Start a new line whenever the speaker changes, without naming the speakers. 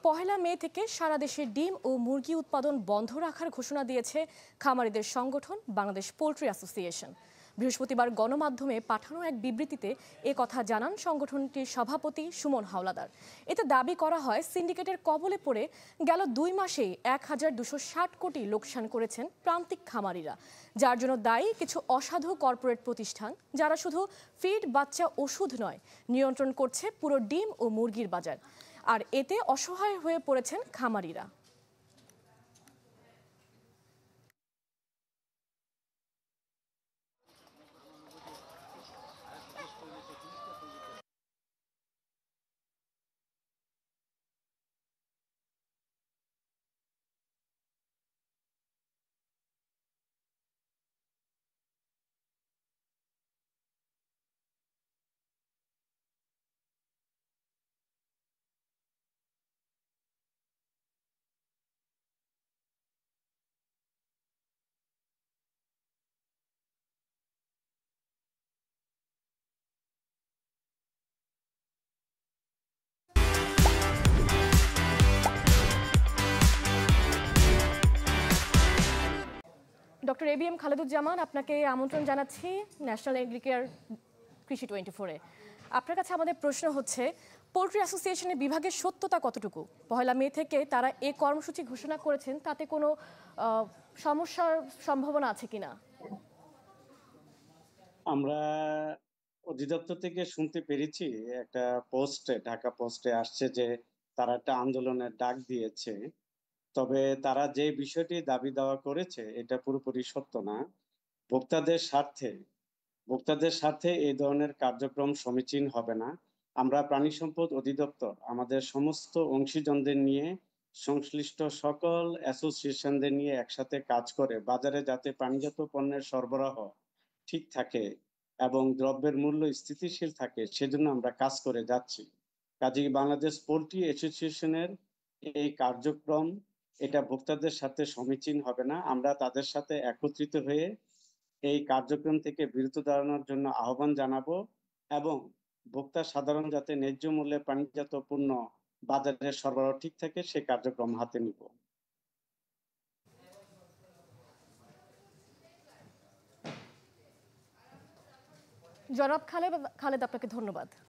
পহেলা মে থেকে সারা দেশে ডিম ও মুরগি উৎপাদন বন্ধ রাখার ঘোষণা দিয়েছে খামারিদের সংগঠন বাংলাদেশ পোল্ট্রি অ্যাসোসিয়েশন। বৃহস্পতিবার গণমাধ্যমে পাঠানো এক বিবৃতিতে কথা জানান সংগঠনটির সভাপতি সুমন হাওলাদার। এতে দাবি করা হয়, সিন্ডিকেটের কবলে পড়ে গেল 2 মাসেই 1260 কোটি লোকসান করেছেন প্রান্তিক খামারিরা, যার জন্য দায়ী কিছু অসাধু কর্পোরেট প্রতিষ্ঠান, যারা শুধু ফিড, বাচ্চা, ওষুধ নয়, নিয়ন্ত্রণ করছে পুরো ডিম ও মুরগির বাজার। আর এতে অসহায় হয়ে পড়েছেন খামারিরা। ডক্টর ABM খালেদুজ্জামান, আপনাকে আমন্ত্রণ জানাচ্ছি ন্যাশনাল এগ্রিকেয়ার কৃষি 24-এ। আপনার কাছে আমাদের প্রশ্ন হচ্ছে, পোল্ট্রি অ্যাসোসিয়েশনের বিভাগের সত্যতা কতটুকু? পহেলা মে থেকে তারা এই কর্মসূচি ঘোষণা করেছেন, তাতে কোনো সমস্যার সম্ভাবনা আছে কিনা?
আমরা অধিদপ্তর থেকে শুনতে পেরেছি, একটা পোস্টে, ঢাকা পোস্টে আসছে যে তারা একটা আন্দোলনের ডাক দিয়েছে। তবে তারা যে বিষয়টি দাবি দাওয়া করেছে এটা পুরোপুরি সত্য না। ভোক্তাদের স্বার্থে ভোক্তাদের স্বার্থে এই ধরনের কার্যক্রম সমীচীন হবে না। আমরা প্রাণী সম্পদ অধিদপ্তর আমাদের সমস্ত অংশীজনদের নিয়ে, সংশ্লিষ্ট সকল অ্যাসোসিয়েশনদের নিয়ে একসাথে কাজ করে বাজারে যাতে প্রাণীজাত পণ্যের সরবরাহ ঠিক থাকে এবং দ্রব্যের মূল্য স্থিতিশীল থাকে, সেজন্য আমরা কাজ করে যাচ্ছি। কাজেই বাংলাদেশ পোল্ট্রি অ্যাসোসিয়েশনের এই কার্যক্রম, এটা ভোক্তাদের সাথে সমীচীন হবে না। আমরা তাদের সাথে একত্রিত হয়ে এই কার্যক্রম থেকে বিরত দাঁড়ানোর জন্য আহ্বান জানাবো এবং ভোক্তা সাধারণ যাতে ন্যায্য মূল্যে প্রাণীজাত পণ্য বাজারে সরবরাহ ঠিক থাকে সে কার্যক্রম হাতে নিব।
জনাব খালেদ, আপনাকে ধন্যবাদ।